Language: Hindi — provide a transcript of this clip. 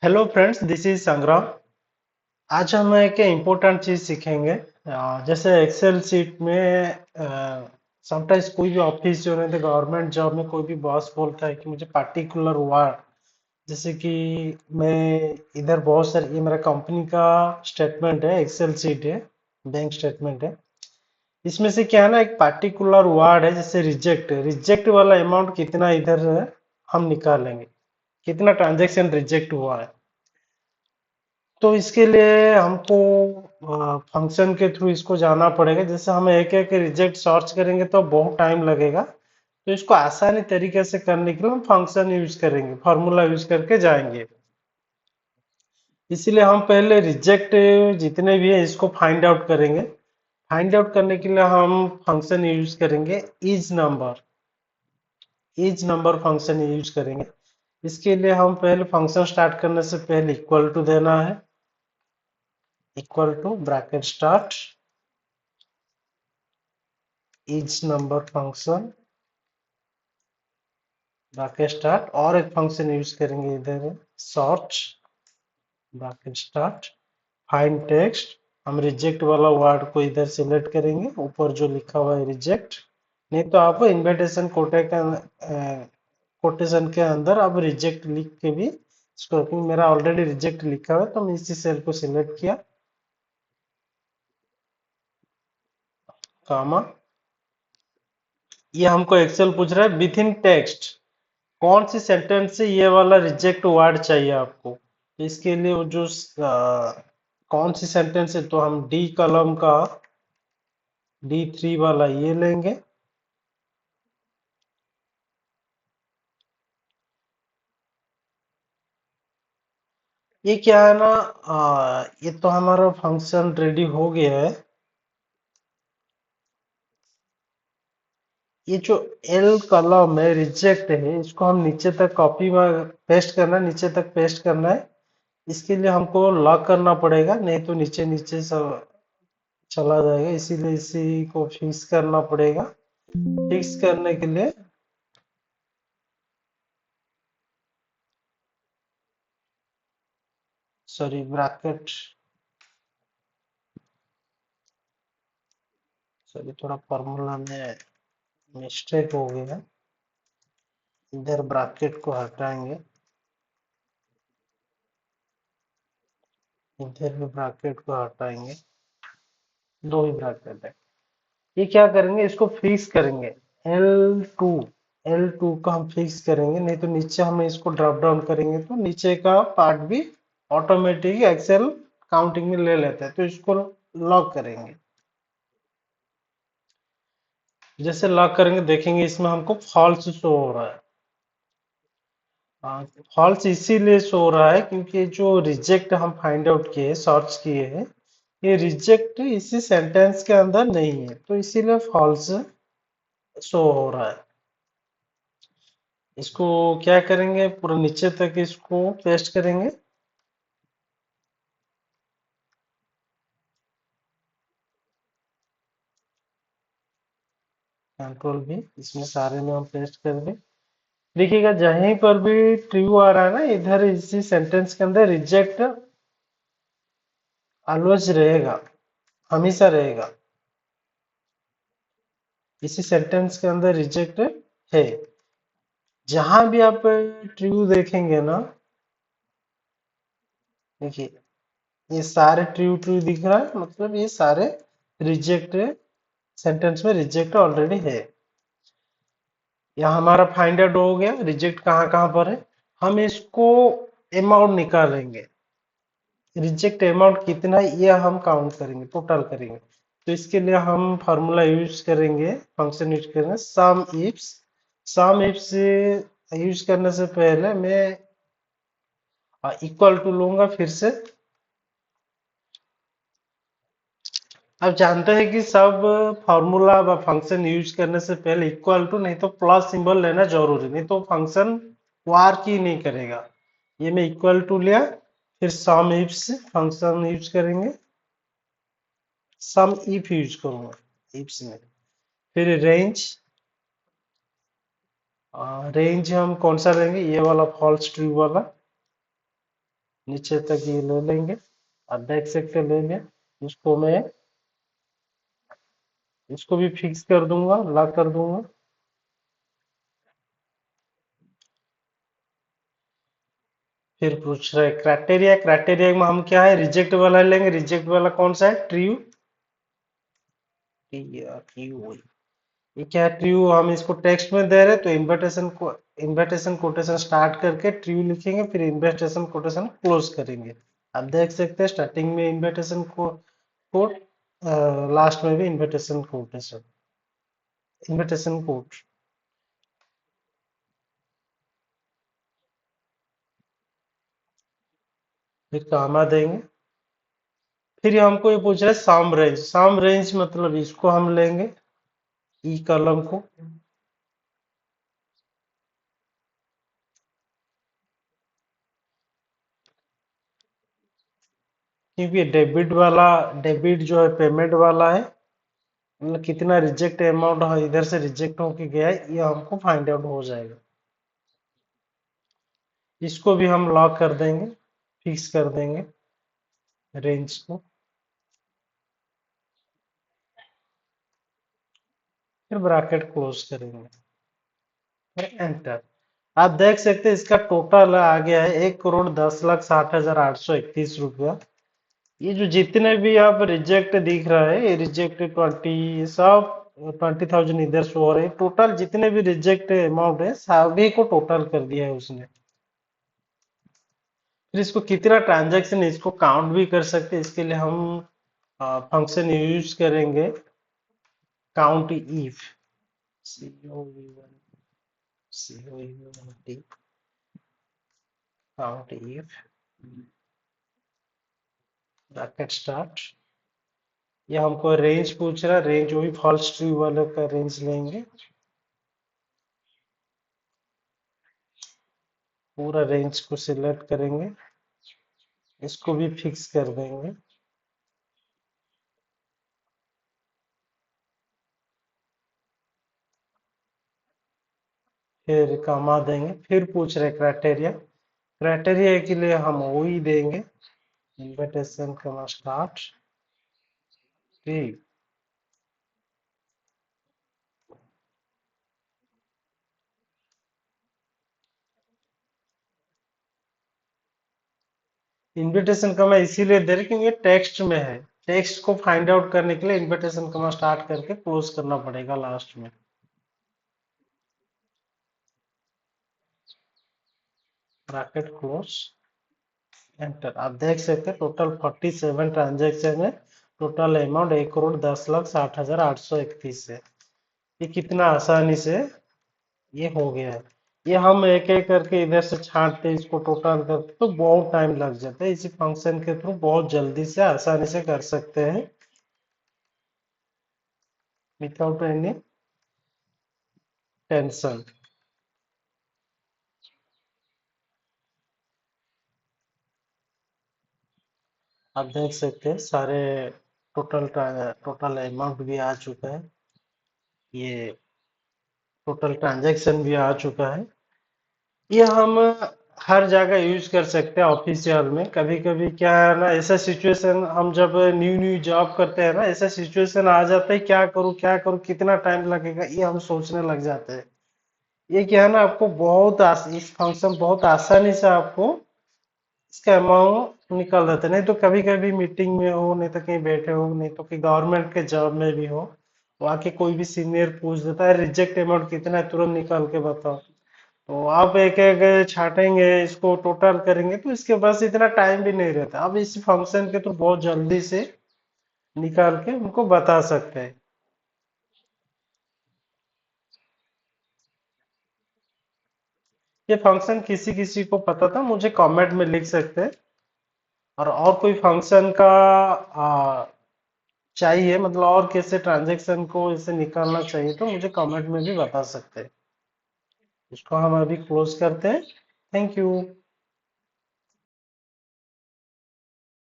हेलो फ्रेंड्स, दिस इज संग्राम। आज हम एक इम्पोर्टेंट चीज सीखेंगे। जैसे एक्सेल सीट में समटाइम्स कोई भी ऑफिस जो रहते गवर्नमेंट जॉब में कोई भी बॉस बोलता है कि मुझे पार्टिकुलर वर्ड, जैसे कि मैं इधर बहुत सारे, ये मेरा कंपनी का स्टेटमेंट है, एक्सेल सीट है, बैंक स्टेटमेंट है। इसमें से क्या है ना, एक पार्टिकुलर वर्ड है, जैसे रिजेक्ट। रिजेक्ट वाला अमाउंट कितना इधर हम निकालेंगे, कितना ट्रांजेक्शन रिजेक्ट हुआ है। तो इसके लिए हमको फंक्शन के थ्रू इसको जाना पड़ेगा। जैसे हम एक एक रिजेक्ट सर्च करेंगे तो बहुत टाइम लगेगा, तो इसको आसानी तरीके से करने के लिए हम फंक्शन यूज करेंगे, फॉर्मूला यूज करके जाएंगे। इसीलिए हम पहले रिजेक्ट जितने भी है इसको फाइंड आउट करेंगे। फाइंड आउट करने के लिए हम फंक्शन यूज करेंगे इज नंबर फंक्शन यूज करेंगे। इसके लिए हम पहले फंक्शन स्टार्ट करने से पहले इक्वल टू देना है, equal to bracket start is number function bracket start, और एक फंक्शन यूज करेंगे इधर, sort bracket start find text. हम रिजेक्ट वाला वर्ड को इधर सिलेक्ट करेंगे, ऊपर जो लिखा हुआ है रिजेक्ट। नहीं तो आप इन्विटेशन कोटेशन के अंदर आप रिजेक्ट लिख के भी इसको, क्योंकि मेरा ऑलरेडी रिजेक्ट लिखा हुआ है तो मैं इसी सेल को सिलेक्ट किया, कामा। ये हमको एक्सेल पूछ रहा है विथ इन टेक्स्ट, कौन सी सेंटेंस से ये वाला रिजेक्ट वर्ड चाहिए आपको। तो इसके लिए वो जो कौन सी सेंटेंस है, तो हम डी कॉलम का D3 वाला ये लेंगे। ये क्या है ना, ये तो हमारा फंक्शन रेडी हो गया है। ये जो एल कॉलम है रिजेक्ट है, इसको हम नीचे तक कॉपी में पेस्ट करना है, नीचे तक पेस्ट करना है। इसके लिए हमको लॉक करना पड़ेगा, नहीं तो नीचे नीचे सब चला जाएगा। इसीलिए इसी को फिक्स करना पड़ेगा। फिक्स करने के लिए सॉरी, ब्रैकेट, सॉरी थोड़ा फॉर्मूला में मिस्टेक हो गया। इधर ब्रैकेट को हटाएंगे, इधर भी ब्रैकेट को हटाएंगे, दो ही ब्रैकेट है। ये क्या करेंगे, इसको फिक्स करेंगे। L2, L2 को हम फिक्स करेंगे, नहीं तो नीचे हम इसको ड्रॉप डाउन करेंगे तो नीचे का पार्ट भी ऑटोमेटिक एक्सेल काउंटिंग में ले लेता है, तो इसको लॉक करेंगे। जैसे लॉक करेंगे देखेंगे इसमें हमको फॉल्स शो हो रहा है। फॉल्स इसीलिए शो हो रहा है क्योंकि जो रिजेक्ट हम फाइंड आउट किए, सर्च किए हैं, ये रिजेक्ट इसी सेंटेंस के अंदर नहीं है, तो इसीलिए फॉल्स शो हो रहा है। इसको क्या करेंगे, पूरा नीचे तक इसको पेस्ट करेंगे। कंट्रोल भी, इसमें सारे में हम पेस्ट कर दें। देखिएगा जहीं पर भी ट्रू आ रहा है ना, इधर इसी सेंटेंस के अंदर रिजेक्ट ऑलवेज रहेगा, हमेशा रहेगा। इसी सेंटेंस के अंदर रिजेक्ट है। जहां भी आप ट्रू देखेंगे ना, देखिए ये सारे ट्रू ट्रू दिख रहा है, मतलब ये सारे रिजेक्ट, सेंटेंस में रिजेक्ट ऑलरेडी है। यहाँ हमारा फाइंड आउट हो गया रिजेक्ट कहाँ कहाँ पर है। हम इसको अमाउंट निकालेंगे, रिजेक्ट अमाउंट कितना है ये हम काउंट करेंगे, टोटल करेंगे। तो इसके लिए हम फार्मूला यूज करेंगे, फंक्शन यूज करेंगे सम इफ्स। सम इफ्स यूज करने से पहले मैं इक्वल टू लूंगा फिर से। अब जानते हैं कि सब फार्मूला व फंक्शन यूज करने से पहले इक्वल टू नहीं तो प्लस सिंबल लेना जरूरी, नहीं तो फंक्शन वार की नहीं करेगा। ये मैं इक्वल टू लिया, फिर सम इफ्स फंक्शन यूज करेंगे, सम इफ यूज करूंगा इफ्स में। फिर रेंज, रेंज हम कौन सा लेंगे, ये वाला फॉल्स ट्रू वाला। नीचे तक ये ले लेंगे। आप देख सकते ले लिया। इसको मैं इसको भी फिक्स कर दूंगा, लॉक कर दूंगा। फिर पूछ रहे क्राइटेरिया, क्राइटेरिया में हम क्या है रिजेक्ट वाला लेंगे। रिजेक्ट वाला कौन सा है? ट्रू। ट्रू। ये क्या है? ट्रू हम इसको टेक्स्ट में दे रहे हैं, तो इन्विटेशन को इन्विटेशन कोटेशन स्टार्ट करके ट्रू लिखेंगे, फिर इन्विटेशन कोटेशन क्लोज करेंगे। आप देख सकते हैं स्टार्टिंग में इन्विटेशन को कोड, लास्ट में भी इन्विटेशन कोटेशन, इन्विटेशन कोड। फिर कामा देंगे। फिर ये हमको ये पूछ रहा है साम रेंज। साम रेंज मतलब इसको हम लेंगे, ई कॉलम को। क्योंकि डेबिट वाला, डेबिट जो है पेमेंट वाला है, मतलब कितना रिजेक्ट अमाउंट है इधर से रिजेक्ट होके गया है ये हमको फाइंड आउट हो जाएगा। इसको भी हम लॉक कर देंगे, फिक्स कर देंगे रेंज को। फिर ब्रैकेट क्लोज करेंगे, फिर एंटर। आप देख सकते हैं इसका टोटल आ गया है 1,10,60,831 रुपया। ये जो जितने भी आप रिजेक्ट दिख रहा है, ये रिजेक्ट 20 सब 20,000 इधर शो हो रहे हैं। टोटल जितने भी रिजेक्ट अमाउंट है सभी को टोटल कर दिया है उसने। फिर इसको कितना ट्रांजैक्शन, इसको काउंट भी कर सकते हैं। इसके लिए हम फंक्शन यूज करेंगे count if. COUNT count if bracket start. ये हमको रेंज पूछ रहा है, रेंज वही फॉल्स ट्रू वाले का रेंज लेंगे। पूरा रेंज को सिलेक्ट करेंगे, इसको भी फिक्स कर देंगे। फिर कमा देंगे। फिर पूछ रहे क्राइटेरिया। क्राइटेरिया के लिए हम वही देंगे, इन्विटेशन कमा स्टार्ट। ठीक। इन्विटेशन कमा इसीलिए दे रहे क्योंकि ये टेक्स्ट में है। टेक्स्ट को फाइंड आउट करने के लिए इन्विटेशन कमा स्टार्ट करके क्लोज करना पड़ेगा लास्ट में। Bracket close, enter. आप देख सकते हैं टोटल 47 ट्रांजेक्शन है। टोटल अमाउंट 1,10,60,831 है। ये कितना आसानी से ये हो गया है। ये हम एक एक करके इधर से छांटते इसको टोटल करते तो बहुत टाइम लग जाता है। इसी फंक्शन के थ्रू बहुत जल्दी से आसानी से कर सकते हैं विदाउट एनी टेंशन। आप देख सकते हैं सारे टोटल टोटल अमाउंट भी आ चुका है। ये टोटल ट्रांजैक्शन भी आ चुका है। ये हम हर जगह यूज कर सकते हैं ऑफिशियल में। कभी कभी क्या है ना, ऐसा सिचुएशन हम जब न्यू न्यू जॉब करते हैं ना, ऐसा सिचुएशन आ जाता है क्या करूँ कितना टाइम लगेगा ये हम सोचने लग जाते हैं। ये क्या है ना, आपको इस फंक्शन बहुत आसानी से आपको इसका अमाउंट निकल जाता है। नहीं तो कभी कभी मीटिंग में हो, नहीं तो कहीं बैठे हो, नहीं तो कि गवर्नमेंट के जॉब में भी हो, वहाँ के कोई भी सीनियर पूछ देता है रिजेक्ट अमाउंट कितना है तुरंत निकाल के बताओ। तो आप एक एक छाटेंगे, इसको टोटल करेंगे तो इसके पास इतना टाइम भी नहीं रहता। अब इस फंक्शन के तो बहुत जल्दी से निकाल के उनको बता सकते हैं। ये फंक्शन किसी किसी को पता था मुझे कमेंट में लिख सकते हैं। और कोई फंक्शन का चाहिए, मतलब और कैसे ट्रांजैक्शन को इसे निकालना चाहिए तो मुझे कमेंट में भी बता सकते हैं। इसको हम अभी क्लोज करते हैं। Thank you.